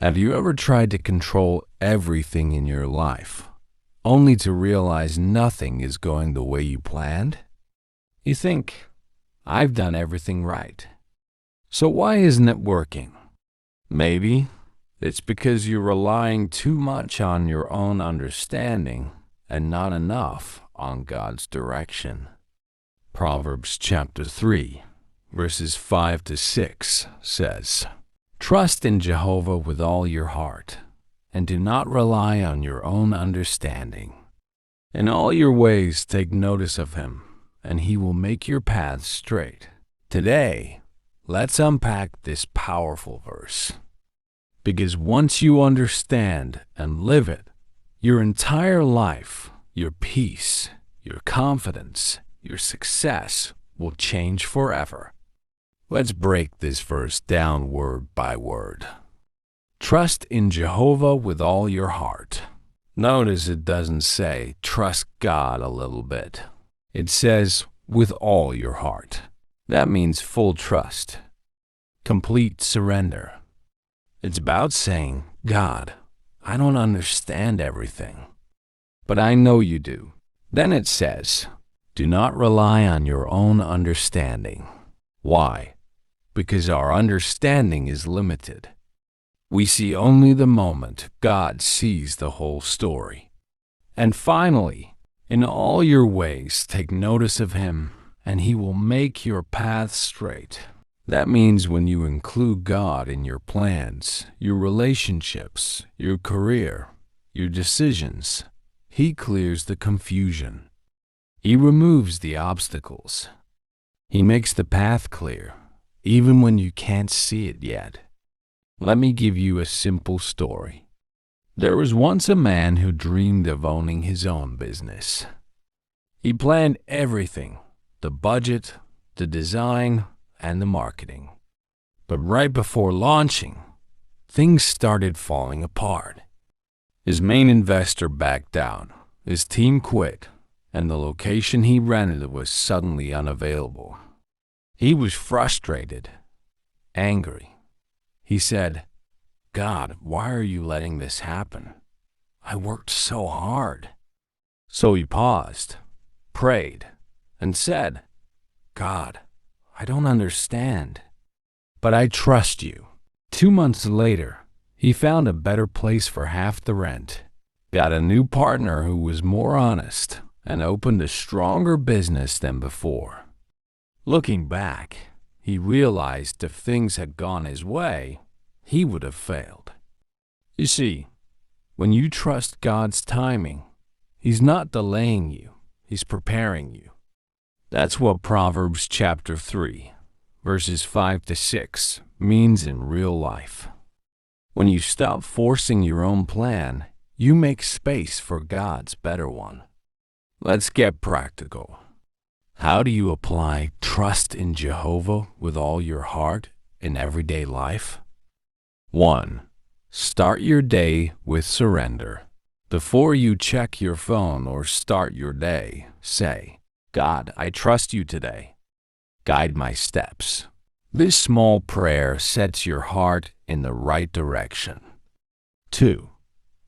Have you ever tried to control everything in your life, only to realize nothing is going the way you planned? You think, I've done everything right. So why isn't it working? Maybe it's because you're relying too much on your own understanding and not enough on God's direction. Proverbs chapter 3, verses 5 to 6 says, "Trust in Jehovah with all your heart, and do not rely on your own understanding. In all your ways take notice of him, and he will make your paths straight." Today, let's unpack this powerful verse. Because once you understand and live it, your entire life, your peace, your confidence, your success will change forever. Let's break this verse down word by word. Trust in Jehovah with all your heart. Notice it doesn't say trust God a little bit. It says with all your heart. That means full trust, complete surrender. It's about saying, God, I don't understand everything, but I know you do. Then it says, do not rely on your own understanding. Why? Because our understanding is limited. We see only the moment. God sees the whole story. And finally, in all your ways, take notice of him, and he will make your path straight. That means when you include God in your plans, your relationships, your career, your decisions, he clears the confusion. He removes the obstacles. He makes the path clear, even when you can't see it yet. Let me give you a simple story. There was once a man who dreamed of owning his own business. He planned everything, the budget, the design, and the marketing. But right before launching, things started falling apart. His main investor backed down, his team quit, and the location he rented was suddenly unavailable. He was frustrated, angry. He said, God, why are you letting this happen? I worked so hard. So he paused, prayed, and said, God, I don't understand, but I trust you. 2 months later, he found a better place for half the rent, got a new partner who was more honest, and opened a stronger business than before. Looking back, he realized if things had gone his way, he would have failed. You see, when you trust God's timing, he's not delaying you, he's preparing you. That's what Proverbs chapter 3, verses 5 to 6 means in real life. When you stop forcing your own plan, you make space for God's better one. Let's get practical. How do you apply trust in Jehovah with all your heart in everyday life? 1. Start your day with surrender. Before you check your phone or start your day, say, God, I trust you today. Guide my steps. This small prayer sets your heart in the right direction. 2.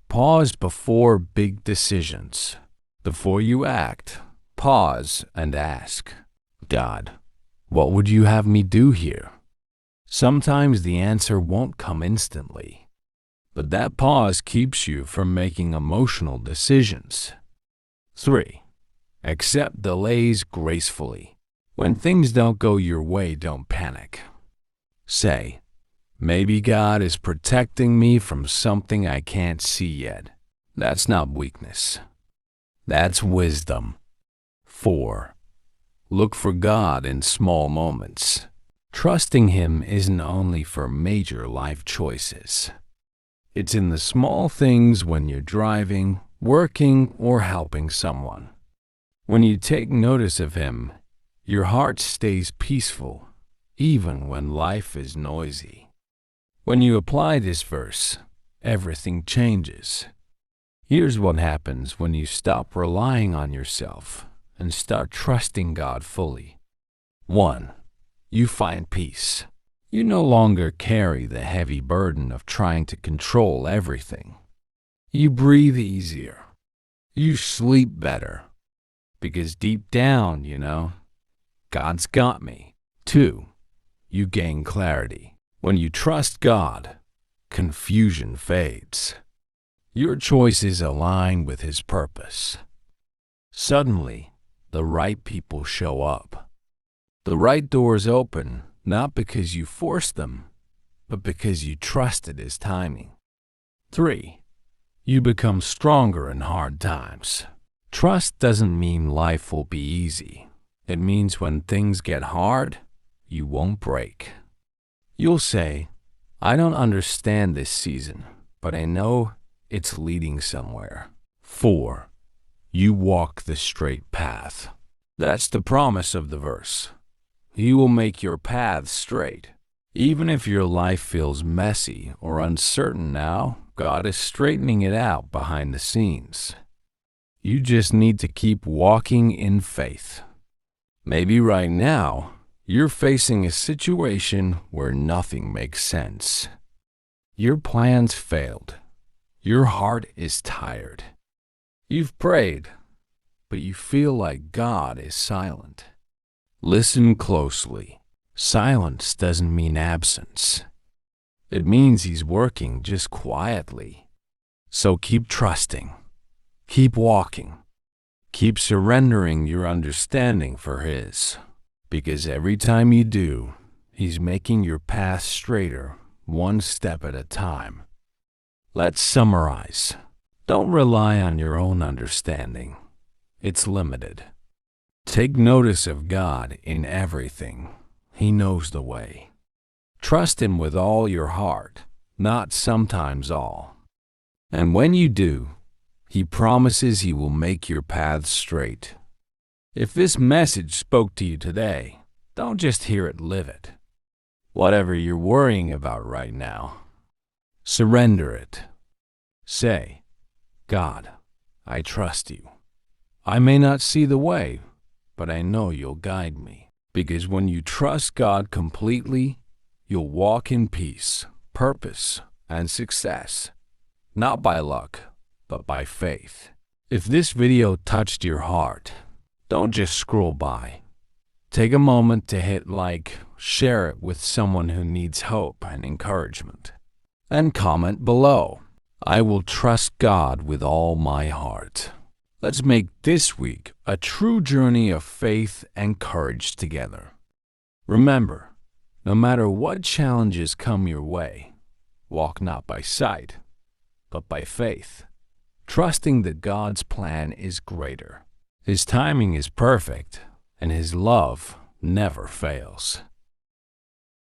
Pause before big decisions. Before you act, pause and ask, God, what would you have me do here? Sometimes the answer won't come instantly, but that pause keeps you from making emotional decisions. 3. Accept delays gracefully. When things don't go your way, don't panic. Say, maybe God is protecting me from something I can't see yet. That's not weakness. That's wisdom. 4. Look for God in small moments. Trusting him isn't only for major life choices. It's in the small things when you're driving, working, or helping someone. When you take notice of him, your heart stays peaceful, even when life is noisy. When you apply this verse, everything changes. Here's what happens when you stop relying on yourself and start trusting God fully. 1. You find peace. You no longer carry the heavy burden of trying to control everything. You breathe easier. You sleep better. Because deep down, God's got me. 2. You gain clarity. When you trust God, confusion fades. Your choices align with His purpose. Suddenly, the right people show up. The right doors open, not because you forced them, but because you trusted His timing. 3. You become stronger in hard times. Trust doesn't mean life will be easy. It means when things get hard, you won't break. You'll say, I don't understand this season, but I know it's leading somewhere. 4. You walk the straight path. That's the promise of the verse. He will make your path straight. Even if your life feels messy or uncertain now, God is straightening it out behind the scenes. You just need to keep walking in faith. Maybe right now, you're facing a situation where nothing makes sense. Your plans failed. Your heart is tired. You've prayed, but you feel like God is silent. Listen closely. Silence doesn't mean absence. It means He's working just quietly. So keep trusting. Keep walking. Keep surrendering your understanding for His. Because every time you do, He's making your path straighter, one step at a time. Let's summarize. Don't rely on your own understanding. It's limited. Take notice of God in everything. He knows the way. Trust Him with all your heart, not sometimes all. And when you do, He promises He will make your path straight. If this message spoke to you today, don't just hear it, live it. Whatever you're worrying about right now, surrender it. Say, God, I trust You. I may not see the way, but I know You'll guide me. Because when you trust God completely, you'll walk in peace, purpose, and success. Not by luck, but by faith. If this video touched your heart, don't just scroll by. Take a moment to hit like, share it with someone who needs hope and encouragement. And comment below. I will trust God with all my heart. Let's make this week a true journey of faith and courage together. Remember, no matter what challenges come your way, walk not by sight, but by faith, trusting that God's plan is greater. His timing is perfect, and His love never fails.